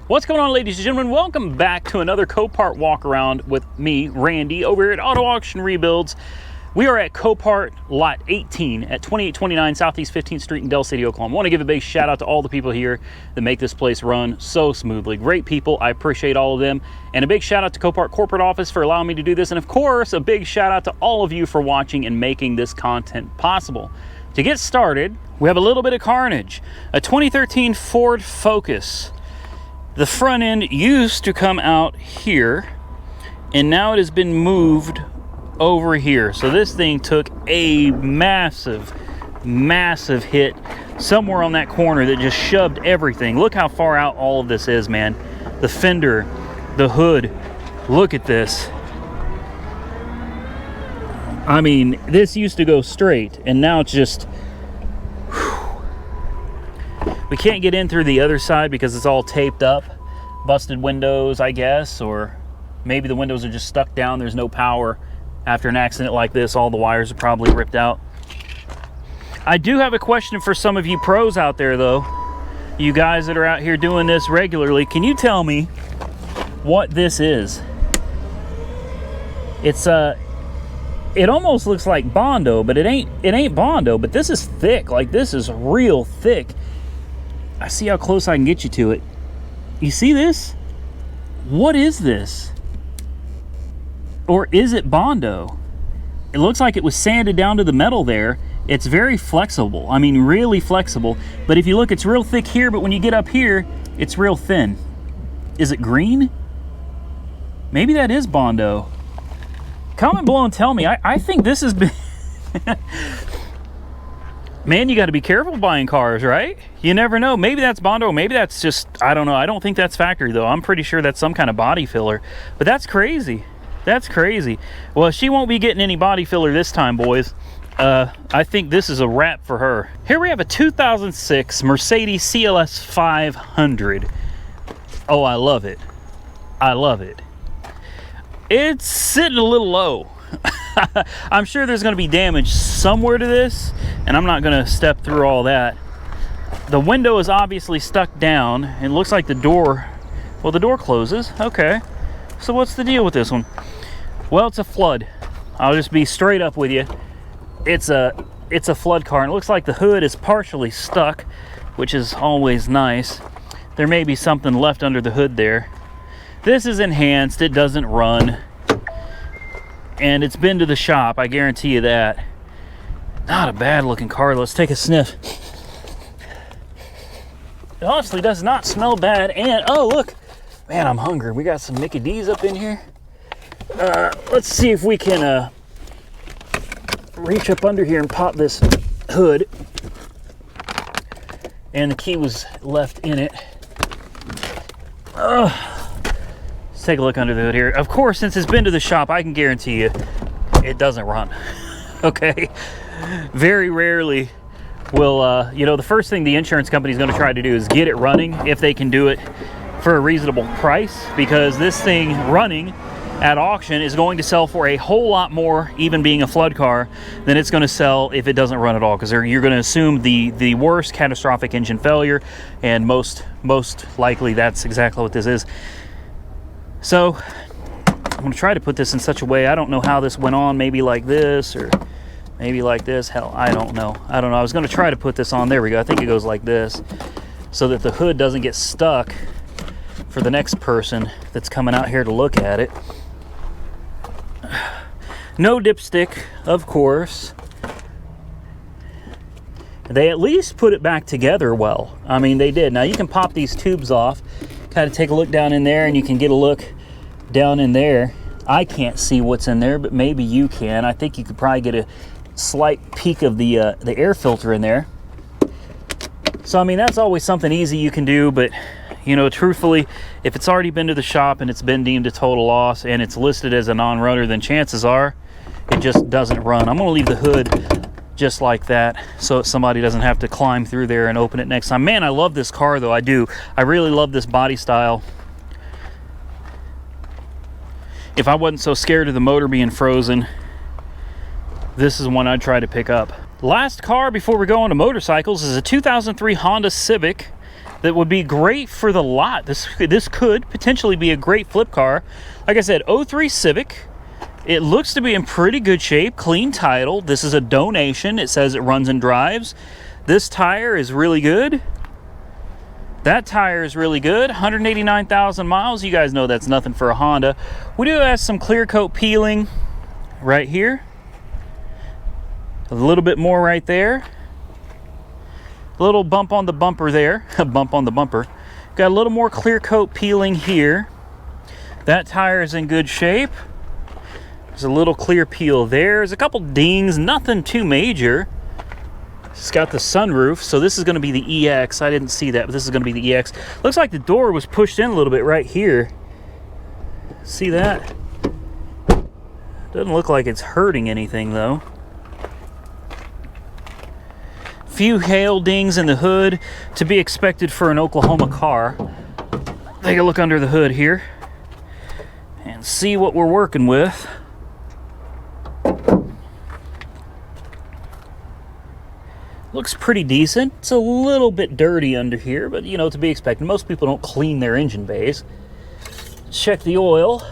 What's going on, ladies and gentlemen? Welcome back to another Copart walk around with me, Randy, over here at Auto Auction Rebuilds. We are at Copart Lot 18 at 2829 Southeast 15th Street in Del City, Oklahoma. I want to give a big shout out to all the people here that make this place run so smoothly. Great people. I appreciate all of them. And a big shout out to Copart Corporate Office for allowing me to do this. And of course, a big shout out to all of you for watching and making this content possible. To get started, we have a little bit of carnage. A 2013 Ford Focus. The front end used to come out here, and now it has been moved over here. So this thing took a massive hit somewhere on that corner that just shoved everything. Look how far out all of this is, man. The fender, the hood, look at this. I mean, this used to go straight, and now it's just... whew. We can't get in through the other side because it's all taped up. Busted windows, I guess, or maybe the windows are just stuck down. There's no power. After an accident like this, all the wires are probably ripped out. I do have a question for some of you pros out there, though. You guys that are out here doing this regularly, can you tell me what this is? It's it almost looks like Bondo, but it ain't Bondo, but this is thick. Like, this is real thick. I see how close I can get you to it. You see this? What is this? Or is it Bondo? It looks like it was sanded down to the metal there. It's very flexible. I mean, really flexible. But if you look, it's real thick here, but when you get up here, it's real thin. Is it green? Maybe that is Bondo. Comment below and tell me. I think this has been... Man, you got to be careful buying cars, right? You never know. Maybe that's Bondo. Maybe that's just... I don't know. I don't think that's factory, though. I'm pretty sure that's some kind of body filler. But that's crazy. That's crazy. Well, she won't be getting any body filler this time, boys. I think this is a wrap for her. Here we have a 2006 Mercedes CLS 500. Oh, I love it. I love it. It's sitting a little low. I'm sure there's going to be damage somewhere to this, and I'm not going to step through all that. The window is obviously stuck down. It looks like the door... Well, the door closes. Okay. So what's the deal with this one? Well, it's a flood. I'll just be straight up with you. It's a flood car, and it looks like the hood is partially stuck, which is always nice. There may be something left under the hood there. This is enhanced. It doesn't run. And it's been to the shop, I guarantee you that. Not a bad looking car. Let's take a sniff. It honestly does not smell bad. And, oh, look. Man, I'm hungry. We got some Mickey D's up in here. Let's see if we can reach up under here and pop this hood. And the key was left in it. Let's take a look under the hood here. Of course, since it's been to the shop, I can guarantee you it doesn't run. Okay? Very rarely will, you know, the first thing the insurance company is going to try to do is get it running if they can do it for a reasonable price, because this thing running at auction is going to sell for a whole lot more, even being a flood car, than it's going to sell if it doesn't run at all, because you're going to assume the worst catastrophic engine failure, and most likely that's exactly what this is. So I'm going to try to put this in such a way, I don't know how this went on, maybe like this or maybe like this. Hell, I don't know. I was going to try to put this on. There we go. I think it goes like this, so that the hood doesn't get stuck for the next person that's coming out here to look at it. No dipstick, of course. They at least put it back together well. I mean, they did. Now you can pop these tubes off, kind of take a look down in there, and you can get a look down in there. I can't see what's in there, but maybe you can. I think you could probably get a slight peek of the air filter in there. So I mean, that's always something easy you can do, but you know, truthfully, if it's already been to the shop and it's been deemed a total loss and it's listed as a non-runner, then chances are it just doesn't run. I'm going to leave the hood just like that so somebody doesn't have to climb through there and open it next time. Man, I love this car, though. I do. I really love this body style. If I wasn't so scared of the motor being frozen, this is one I'd try to pick up. Last car before we go on to motorcycles is a 2003 Honda Civic. that would be great for the lot. This could potentially be a great flip car. Like I said, 03 Civic. It looks to be in pretty good shape, clean title. This is a donation. It says it runs and drives. This tire is really good. That tire is really good. 189,000 miles. You guys know that's nothing for a Honda. We do have some clear coat peeling right here. A little bit more right there. A little bump on the bumper there. A bump on the bumper. Got a little more clear coat peeling here. That tire is in good shape. There's a little clear peel there. There's a couple dings, nothing too major. It's got the sunroof, so this is going to be the EX. I didn't see that, but this is going to be the EX. Looks like the door was pushed in a little bit right here. See that? Doesn't look like it's hurting anything, though. Few hail dings in the hood, to be expected for an Oklahoma car. Take a look under the hood here and see what we're working with. Looks pretty decent. It's a little bit dirty under here, but you know, to be expected. Most people don't clean their engine bays. Check the oil.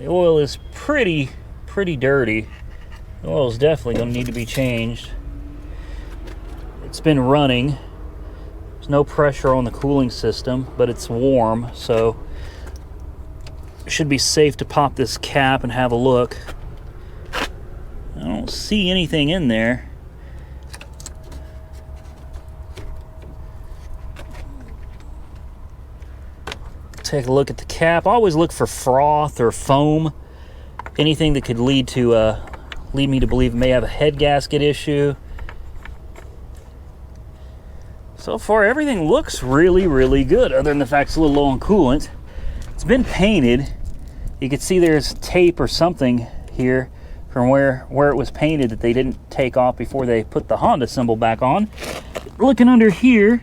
The oil is pretty dirty. The oil is definitely going to need to be changed. It's been running. There's no pressure on the cooling system, but it's warm, so it should be safe to pop this cap and have a look. I don't see anything in there. Take a look at the cap. Always look for froth or foam. Anything that could lead me to believe it may have a head gasket issue. So far, everything looks really good, other than the fact it's a little low on coolant. It's been painted. You can see there's tape or something here from where it was painted that they didn't take off before they put the Honda symbol back on. Looking under here,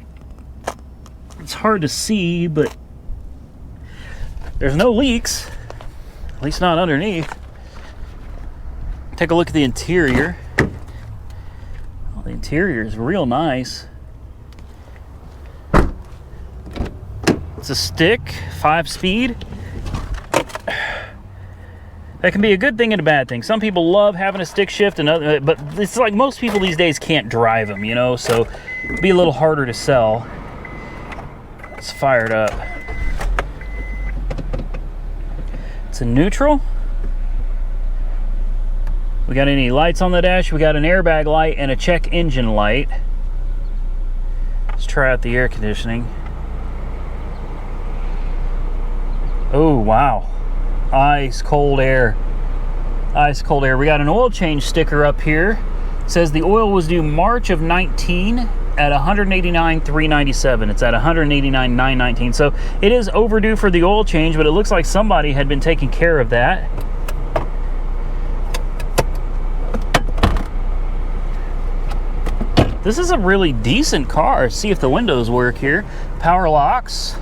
it's hard to see, but there's no leaks, at least not underneath. Take a look at the interior. Well, the interior is real nice. It's a stick, 5-speed. That can be a good thing and a bad thing. Some people love having a stick shift, but it's like most people these days can't drive them, you know, so it'd be a little harder to sell. It's fired up. It's in neutral. We got any lights on the dash? We got an airbag light and a check engine light. Let's try out the air conditioning. Oh, wow. Ice cold air. Ice cold air. We got an oil change sticker up here. It says the oil was due March of 19 at 189,397. It's at 189,919. So it is overdue for the oil change, but it looks like somebody had been taking care of that. This is a really decent car. See if the windows work here. Power locks.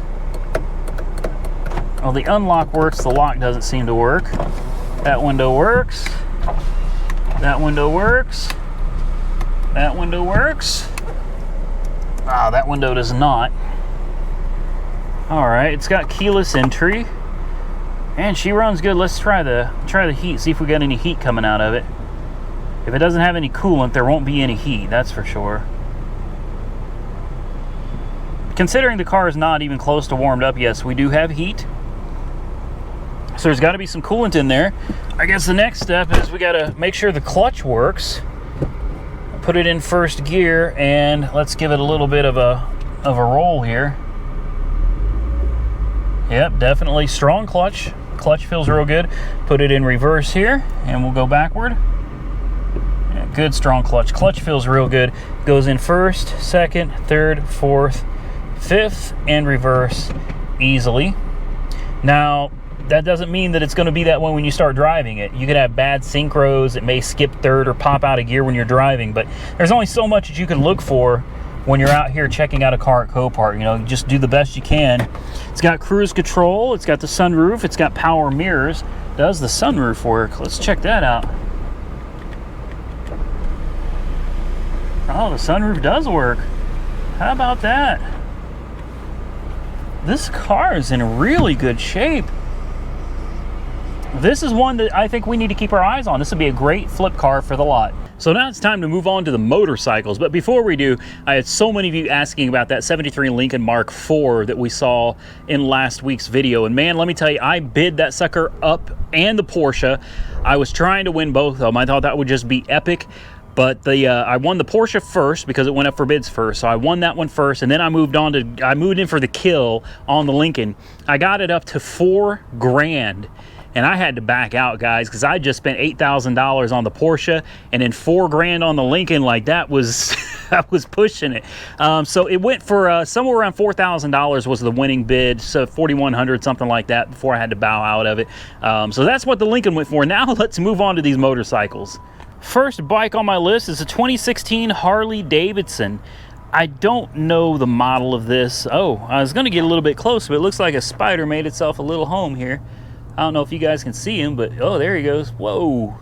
Well, the unlock works, the lock doesn't seem to work. That window works. That window works. That window works. Ah, that window does not. Alright, it's got keyless entry. And she runs good. Let's try the heat, see if we got any heat coming out of it. If it doesn't have any coolant, there won't be any heat, that's for sure. Considering the car is not even close to warmed up, yes, we do have heat. So there's got to be some coolant in there. I guess the next step is we got to make sure the clutch works. Put it in first gear and let's give it a little bit of a roll here. Yep, definitely strong clutch. Clutch feels real good. Put it in reverse here and we'll go backward. Yeah, good strong clutch. Clutch feels real good. Goes in first, second, third, fourth, fifth, and reverse easily. Now, that doesn't mean that it's going to be that way when you start driving it. You could have bad synchros. It may skip third or pop out of gear when you're driving, but there's only so much that you can look for when you're out here checking out a car at Copart. You know, just do the best you can. It's got cruise control. It's got the sunroof. It's got power mirrors. Does the sunroof work? Let's check that out. Oh, the sunroof does work. How about that? This car is in really good shape. This is one that I think we need to keep our eyes on. This would be a great flip car for the lot. So now it's time to move on to the motorcycles. But before we do, I had so many of you asking about that 73 Lincoln Mark IV that we saw in last week's video. And man, let me tell you, I bid that sucker up and the Porsche. I was trying to win both of them. I thought that would just be epic. But I won the Porsche first because it went up for bids first. So I won that one first, and then I moved in for the kill on the Lincoln. I got it up to $4 grand. And I had to back out, guys, because I just spent $8,000 on the Porsche, and then $4 grand on the Lincoln. Like, that was, I was pushing it. So it went for somewhere around $4,000 was the winning bid, so $4,100, something like that, before I had to bow out of it. So that's what the Lincoln went for. Now let's move on to these motorcycles. First bike on my list is a 2016 Harley-Davidson. I don't know the model of this. Oh, I was going to get a little bit close, but it looks like a spider made itself a little home here. I don't know if you guys can see him, but oh, there he goes. Whoa.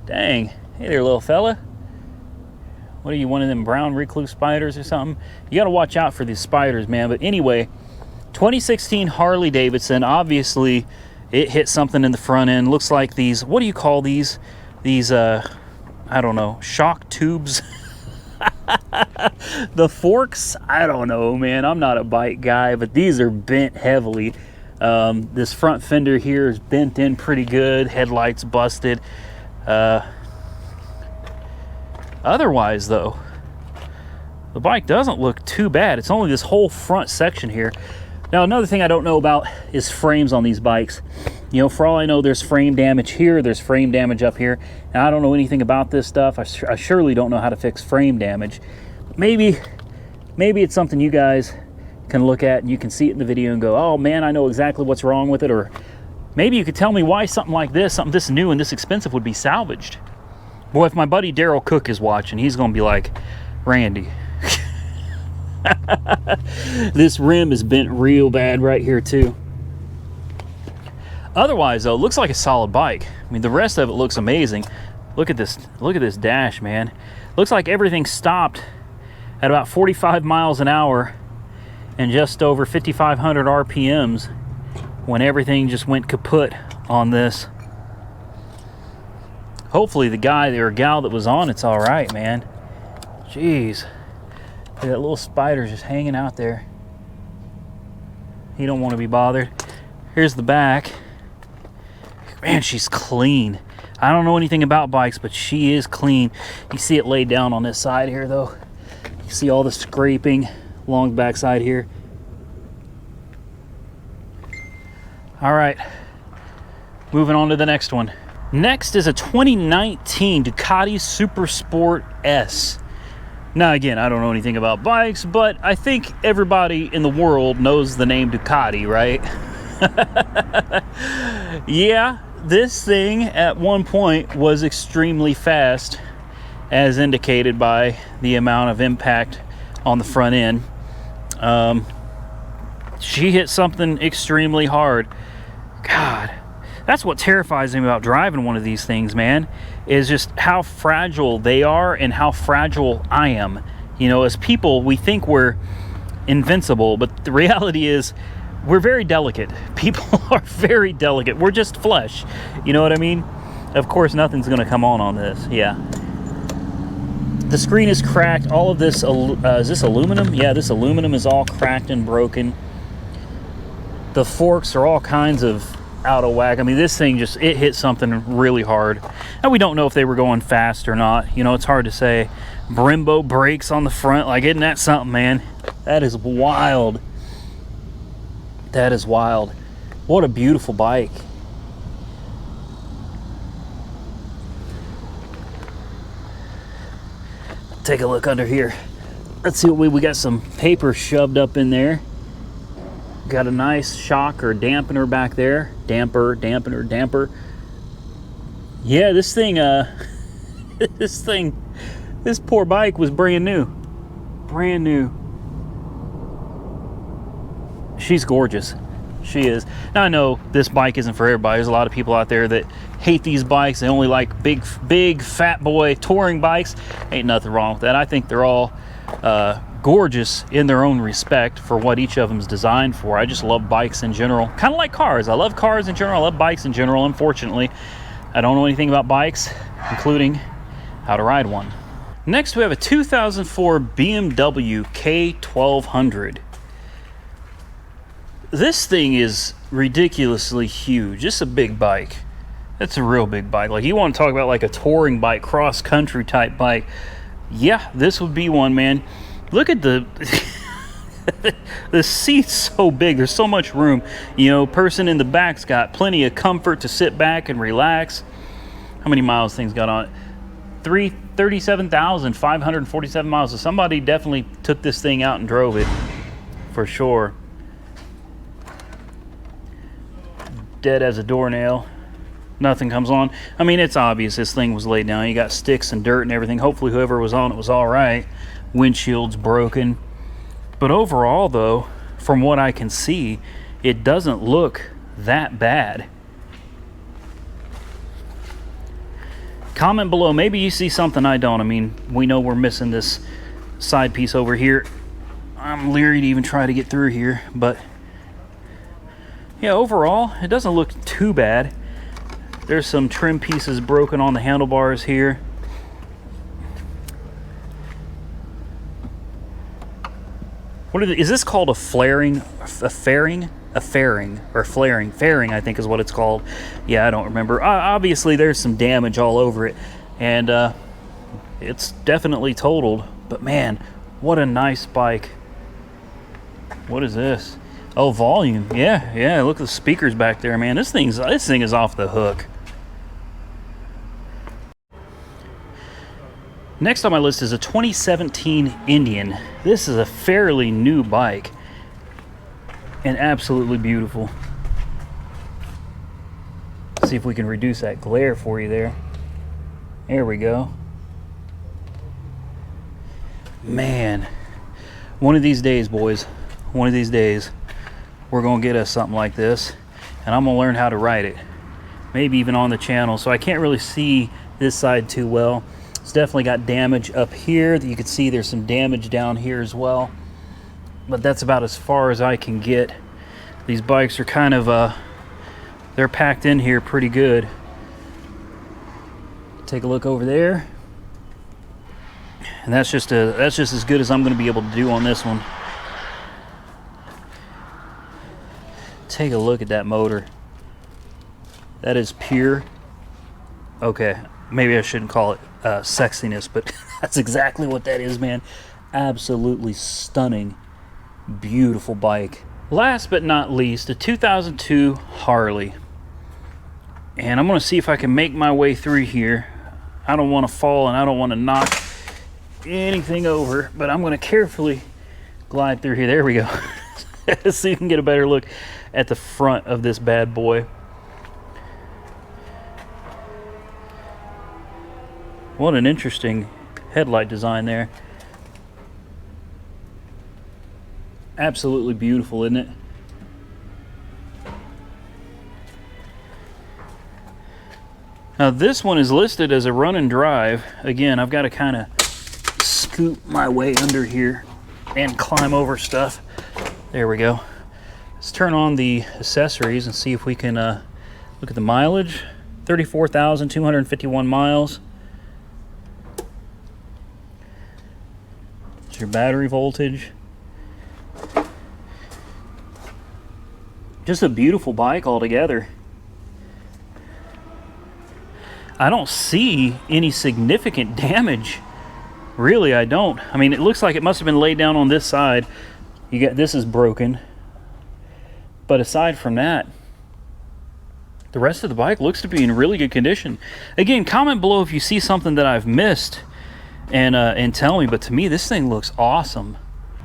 Dang. Hey there, little fella. What are you, one of them brown recluse spiders or something? You got to watch out for these spiders, man. But anyway, 2016 Harley-Davidson. Obviously, it hit something in the front end. Looks like these, what do you call these? These, I don't know, shock tubes. The forks, I don't know, man. I'm not a bike guy, but these are bent heavily. This front fender here is bent in pretty good. Headlights busted. Otherwise, though, the bike doesn't look too bad. It's only this whole front section here. Now, another thing I don't know about is frames on these bikes. You know, for all I know, there's frame damage here, there's frame damage up here. And I don't know anything about this stuff. I surely don't know how to fix frame damage. Maybe it's something you guys can look at and you can see it in the video and go, oh man, I know exactly what's wrong with it. Or maybe you could tell me why something like this, something this new and this expensive, would be salvaged. Boy, if my buddy Daryl Cook is watching, he's gonna be like, Randy, this rim is bent real bad right here too. Otherwise though, it looks like a solid bike. I mean, the rest of it looks amazing. Look at this dash, man. Looks like everything stopped at about 45 miles an hour and just over 5,500 RPMs when everything just went kaput on this. Hopefully the guy or gal that was on it's all right, man. Jeez. That little spider's just hanging out there. He don't want to be bothered. Here's the back. Man, she's clean. I don't know anything about bikes, but she is clean. You see it laid down on this side here, though. You see all the scraping along the back side here. All right, moving on to the next one. Next is a 2019 Ducati Super Sport S. Now again, I don't know anything about bikes, but I think everybody in the world knows the name Ducati, right? Yeah, this thing at one point was extremely fast, as indicated by the amount of impact on the front end. She hit something extremely hard. God, that's what terrifies me about driving one of these things, man, is just how fragile they are and how fragile I am. You know, as people, we think we're invincible, but the reality is we're very delicate. People are very delicate. We're just flesh. You know what I mean? Of course, nothing's going to come on this. Yeah. The screen is cracked. All of this, is this aluminum? Yeah, this aluminum is all cracked and broken. The forks are all kinds of out of whack. I mean, this thing just, it hit something really hard. And we don't know if they were going fast or not. You know, it's hard to say. Brembo brakes on the front. Like, isn't that something, man? That is wild. That is wild. What a beautiful bike. Take a look under here. Let's see what we got. Some paper shoved up in there. Got a nice shock or dampener back there. Damper. Yeah, this thing, this poor bike was brand new. Brand new. She's gorgeous. She is. Now, I know this bike isn't for everybody. There's a lot of people out there that hate these bikes. They only like big fat boy touring bikes. Ain't nothing wrong with that. I think they're all gorgeous in their own respect for what each of them is designed for. I just love bikes in general, kind of like cars. I love cars in general. I love bikes in general. Unfortunately, I don't know anything about bikes, including how to ride one. Next, we have a 2004 BMW K1200. This thing is ridiculously huge. It's a big bike. It's a real big bike. Like, you want to talk about like a touring bike, cross-country type bike. Yeah, this would be one, man. Look at the the seat's so big. There's so much room. You know, person in the back's got plenty of comfort to sit back and relax. How many miles things got on it? 37,547 miles. So somebody definitely took this thing out and drove it, for sure. Dead as a doornail. Nothing comes on. I mean, it's obvious this thing was laid down. You got sticks and dirt and everything. Hopefully whoever was on it was all right. Windshield's broken. But overall, though, from what I can see, it doesn't look that bad. Comment below. Maybe you see something I don't. I mean, we know we're missing this side piece over here. I'm leery to even try to get through here. But, yeah, overall, it doesn't look too bad. There's some trim pieces broken on the handlebars here. Is this called a flaring? A fairing? A fairing or flaring? Fairing, I think is what it's called. Yeah, I don't remember. Obviously, there's some damage all over it, and it's definitely totaled. But man, what a nice bike. What is this? Oh, volume. Yeah. Look at the speakers back there, man. This thing is off the hook. Next on my list is a 2017 Indian. This is a fairly new bike and absolutely beautiful. Let's see if we can reduce that glare for you there. There we go. Man, one of these days, boys, one of these days, we're gonna get us something like this, and I'm gonna learn how to ride it. Maybe even on the channel, so I can't really see this side too well. It's definitely got damage up here. You can see there's some damage down here as well. But that's about as far as I can get. These bikes are kind of, they're packed in here pretty good. Take a look over there. And that's just as good as I'm going to be able to do on this one. Take a look at that motor. That is pure. Okay, maybe I shouldn't call it sexiness, but that's exactly what that is, man. Absolutely stunning, beautiful bike. Last but not least, a 2002 Harley. And I'm going to see if I can make my way through here. I don't want to fall and I don't want to knock anything over, but I'm going to carefully glide through here. There we go. So you can get a better look at the front of this bad boy. What an interesting headlight design there. Absolutely beautiful, isn't it? Now this one is listed as a run and drive. Again, I've got to kind of scoot my way under here and climb over stuff. There we go. Let's turn on the accessories and see if we can look at the mileage. 34,251 miles. Your battery voltage. Just a beautiful bike altogether. I don't see any significant damage. Really, I don't. I mean, it looks like it must have been laid down on this side. You got this is broken. But aside from that, the rest of the bike looks to be in really good condition. Again, comment below if you see something that I've missed and tell me, but to me this thing looks awesome.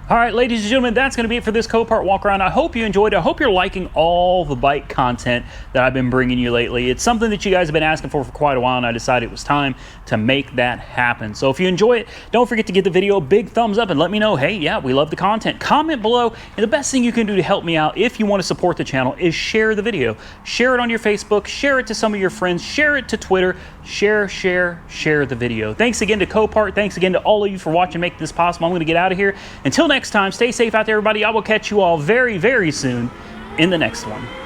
All right, ladies and gentlemen, that's going to be it for this Copart walk around. I hope you enjoyed it. I hope you're liking all the bike content that I've been bringing you lately. It's something that you guys have been asking for quite a while, and I decided it was time to make that happen. So if you enjoy it, don't forget to give the video a big thumbs up and let me know, hey, yeah, we love the content. Comment below, and the best thing you can do to help me out if you want to support the channel is share the video. Share it on your Facebook, share it to some of your friends, share it to Twitter, share the video. Thanks again to Copart. Thanks again to all of you for watching, making this possible. I'm going to get out of here. Until next time, stay safe out there, everybody. I will catch you all very, very soon in the next one.